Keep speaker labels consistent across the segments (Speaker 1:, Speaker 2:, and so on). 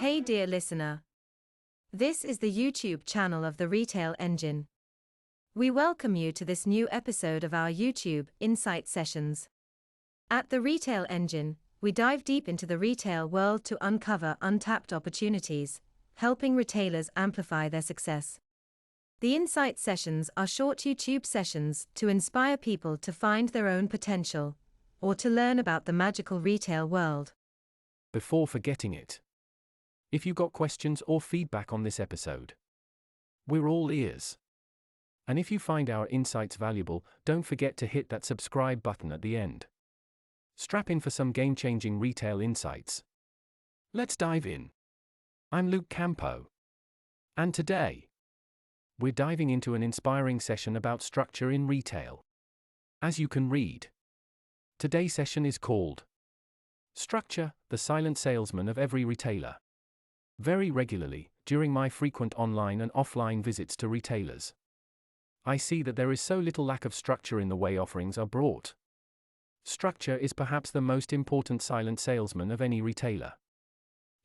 Speaker 1: Hey dear listener. This is the YouTube channel of the Retail Engine. We welcome you to this new episode of our YouTube Insight Sessions. At the Retail Engine, we dive deep into the retail world to uncover untapped opportunities, helping retailers amplify their success. The Insight Sessions are short YouTube sessions to inspire people to find their own potential, or to learn about the magical retail world.
Speaker 2: Before forgetting it, if you got questions or feedback on this episode, we're all ears. And if you find our insights valuable, don't forget to hit that subscribe button at the end. Strap in for some game-changing retail insights. Let's dive in. I'm Luke Campo. And today, we're diving into an inspiring session about structure in retail. As you can read, today's session is called Structure, the Silent Salesman of Every Retailer. Very regularly, during my frequent online and offline visits to retailers, I see that there is so little lack of structure in the way offerings are brought. Structure is perhaps the most important silent salesman of any retailer.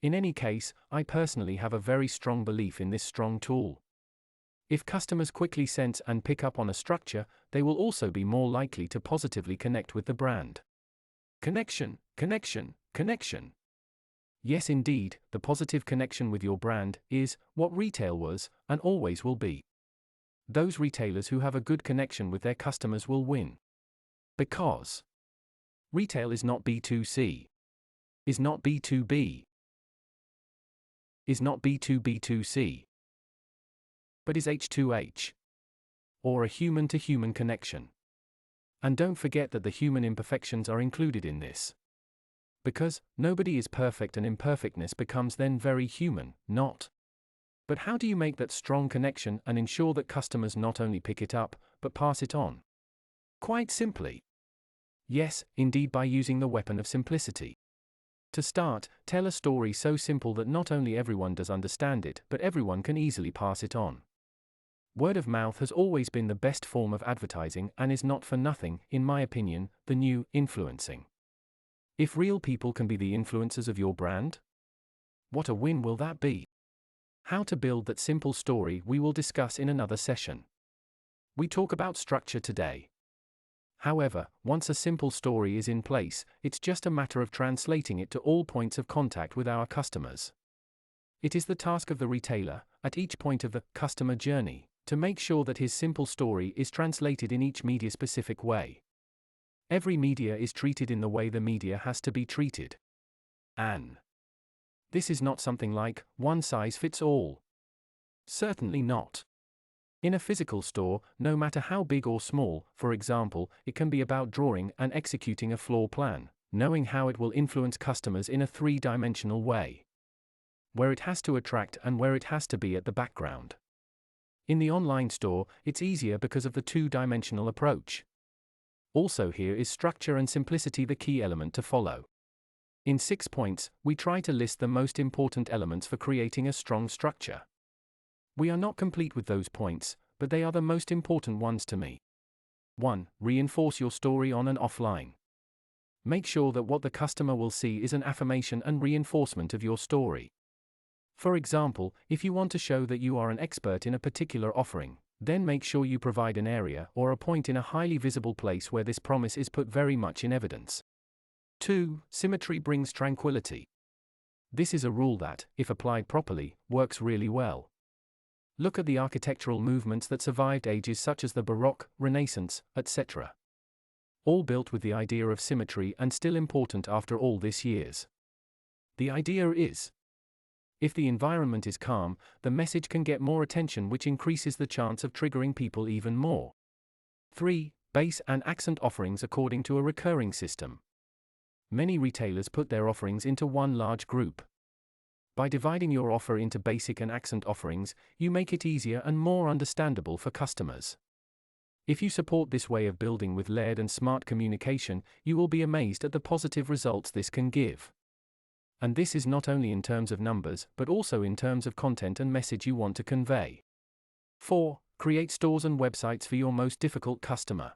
Speaker 2: In any case, I personally have a very strong belief in this strong tool. If customers quickly sense and pick up on a structure, they will also be more likely to positively connect with the brand. Connection, connection, connection. Yes, indeed, the positive connection with your brand is what retail was and always will be. Those retailers who have a good connection with their customers will win. Because retail is not B2C, is not B2B, is not B2B2C, but is H2H, or a human-to-human connection. And don't forget that the human imperfections are included in this. Because nobody is perfect and imperfectness becomes then very human, not. But how do you make that strong connection and ensure that customers not only pick it up, but pass it on? Quite simply. Yes, indeed, by using the weapon of simplicity. To start, tell a story so simple that not only everyone does understand it, but everyone can easily pass it on. Word of mouth has always been the best form of advertising and is not for nothing, in my opinion, the new influencing. If real people can be the influencers of your brand, what a win will that be? How to build that simple story we will discuss in another session. We talk about structure today. However, once a simple story is in place, it's just a matter of translating it to all points of contact with our customers. It is the task of the retailer, at each point of the customer journey, to make sure that his simple story is translated in each media-specific way. Every media is treated in the way the media has to be treated. And this is not something like one size fits all. Certainly not. In a physical store, no matter how big or small, for example, it can be about drawing and executing a floor plan, knowing how it will influence customers in a three-dimensional way. Where it has to attract and where it has to be at the background. In the online store, it's easier because of the two-dimensional approach. Also, here is structure and simplicity the key element to follow. In 6 points, we try to list the most important elements for creating a strong structure. We are not complete with those points, but they are the most important ones to me. 1. Reinforce your story on and offline. Make sure that what the customer will see is an affirmation and reinforcement of your story. For example, if you want to show that you are an expert in a particular offering, then make sure you provide an area or a point in a highly visible place where this promise is put very much in evidence. 2. Symmetry brings tranquility. This is a rule that, if applied properly, works really well. Look at the architectural movements that survived ages such as the Baroque, Renaissance, etc. All built with the idea of symmetry and still important after all these years. The idea is, if the environment is calm, the message can get more attention, which increases the chance of triggering people even more. 3. Base and accent offerings according to a recurring system. Many retailers put their offerings into one large group. By dividing your offer into basic and accent offerings, you make it easier and more understandable for customers. If you support this way of building with layered and smart communication, you will be amazed at the positive results this can give. And this is not only in terms of numbers, but also in terms of content and message you want to convey. 4. Create stores and websites for your most difficult customer.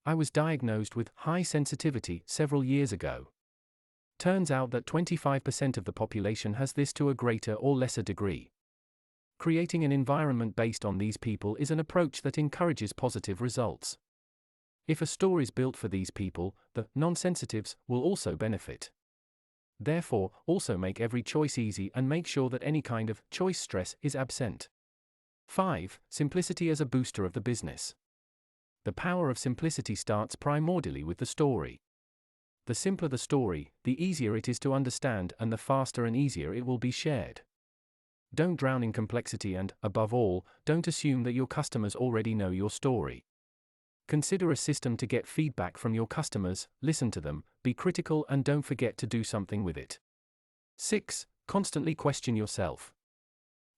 Speaker 2: I was diagnosed with high sensitivity several years ago. Turns out that 25% of the population has this to a greater or lesser degree. Creating an environment based on these people is an approach that encourages positive results. If a store is built for these people, the non-sensitives will also benefit. Therefore, also make every choice easy and make sure that any kind of choice stress is absent. 5. Simplicity as a booster of the business. The power of simplicity starts primordially with the story. The simpler the story, the easier it is to understand and the faster and easier it will be shared. Don't drown in complexity and, above all, don't assume that your customers already know your story. Consider a system to get feedback from your customers, listen to them, be critical and don't forget to do something with it. 6. Constantly question yourself.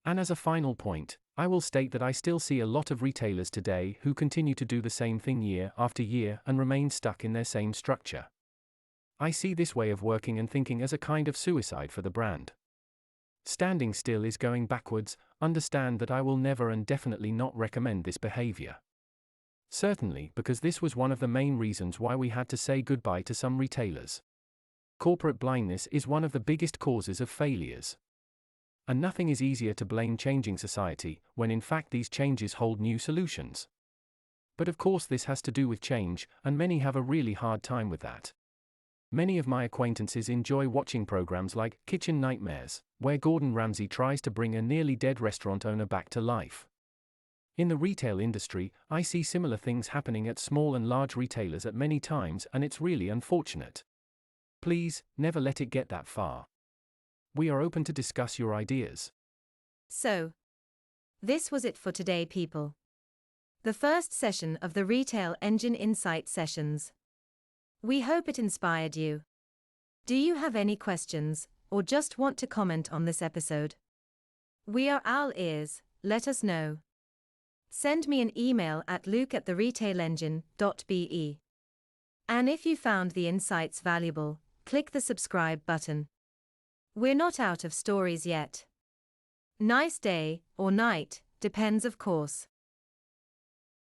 Speaker 2: And as a final point, I will state that I still see a lot of retailers today who continue to do the same thing year after year and remain stuck in their same structure. I see this way of working and thinking as a kind of suicide for the brand. Standing still is going backwards. Understand that I will never and definitely not recommend this behavior. Certainly, because this was one of the main reasons why we had to say goodbye to some retailers. Corporate blindness is one of the biggest causes of failures. And nothing is easier to blame changing society, when in fact these changes hold new solutions. But of course this has to do with change, and many have a really hard time with that. Many of my acquaintances enjoy watching programs like Kitchen Nightmares, where Gordon Ramsay tries to bring a nearly dead restaurant owner back to life. In the retail industry, I see similar things happening at small and large retailers at many times, and it's really unfortunate. Please, never let it get that far. We are open to discuss your ideas.
Speaker 1: So, this was it for today, people. The first session of the Retail Engine Insight sessions. We hope it inspired you. Do you have any questions, or just want to comment on this episode? We are all ears, let us know. Send me an email at luke@theretailengineer.be. And if you found the insights valuable, click the subscribe button. We're not out of stories yet. Nice day, or night, depends of course.